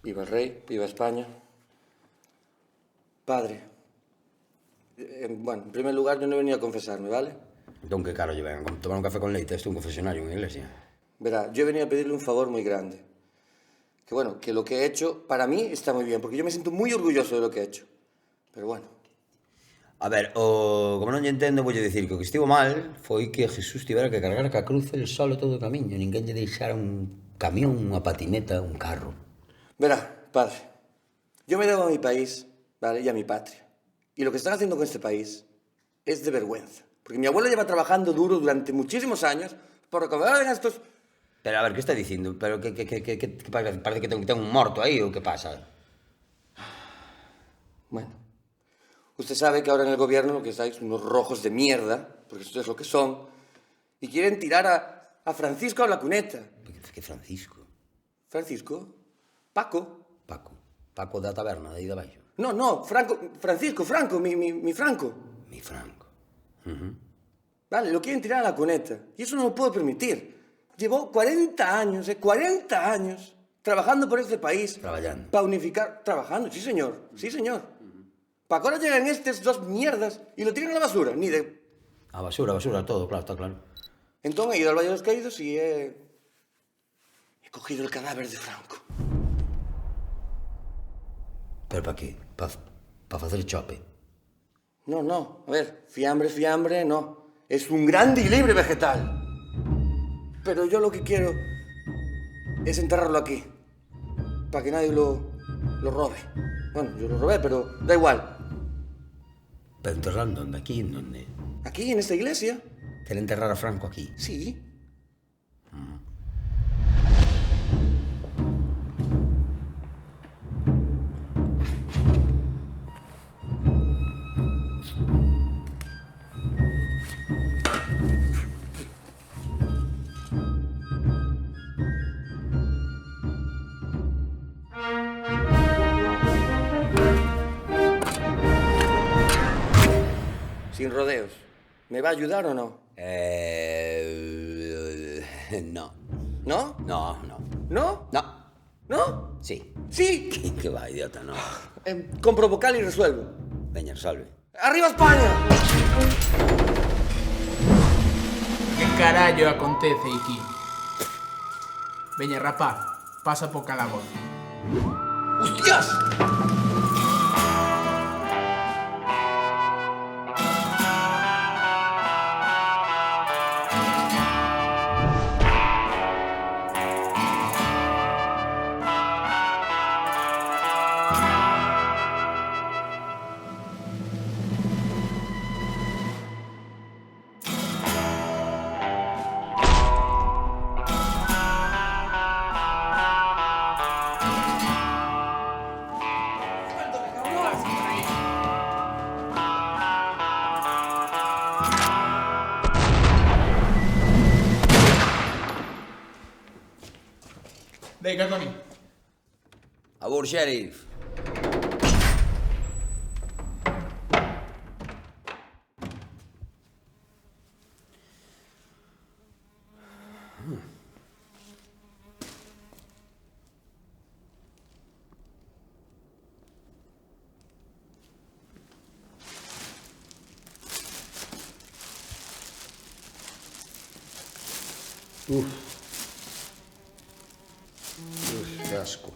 Viva el rey, viva España. Padre, bueno, en primer lugar yo no he venido a confesarme, ¿vale? Entón, que caro lle ven? Tomar un café con leite? Isto é un confesionario, unha iglesia. Verá, yo he venido a pedirle un favor muy grande. Que bueno, que lo que he hecho para mí está muy bien, porque yo me siento muy orgulloso de lo que he hecho. Pero bueno. A ver, como non lle entendo, voulle dicir que o que estivo mal foi que Jesús tivera que cargar ca cruz el solo todo o camiño. Ninguén lle deixara un camión, unha patineta, un carro. Verá, padre, yo me debo a mi país, ¿vale? Y a mi patria. Y lo que están haciendo con este país es de vergüenza. Porque mi abuelo lleva trabajando duro durante muchísimos años por recaudar a estos... Pero a ver, que está dicindo? Pero que parece que ten un morto aí ou que pasa? Bueno, usted sabe que ahora en el gobierno lo que estáis unos rojos de mierda, porque esto es lo que son, y quieren tirar a Francisco a la cuneta. Que Francisco? ¿Francisco? ¿Paco? Paco da taberna, de aí de abaixo. No, Francisco, mi Franco. Mi Franco. Vale, lo quieren tirar a la cuneta. Y eso no lo puedo permitir. Llevó 40 años, 40 años, trabajando por este país. Traballando. Para unificar... Trabajando, sí señor. Para que ahora lleguen estas dos mierdas y lo tiren a la basura. Ni de... A basura, todo, claro, está claro. Entonces he ido al Valle de los Caídos y he cogido el cadáver de Franco. Pero para qué? Para facer chope? No. A ver, fiambre, no. Es un grande y libre vegetal. Pero yo lo que quiero es enterrarlo aquí. Para que nadie lo robe. Bueno, yo lo robé, pero da igual. Pero enterrando, ¿dónde? ¿Aquí? ¿En dónde? Aquí, en esta iglesia. ¿Quiere enterrar a Franco aquí? Sí. Sin rodeos. ¿Me va a ayudar o no? No. ¿No? No. ¿No? No. ¿No? Sí. Sí. Que va, idiota, no. Compro vocal y resuelvo. Veña, resolve. ¡Arriba España! Que carallo acontece aquí? Veña, rapaz, pasa po calabón. ¡Hostias! Venga, Toni. Abur, sheriff. Qué asco.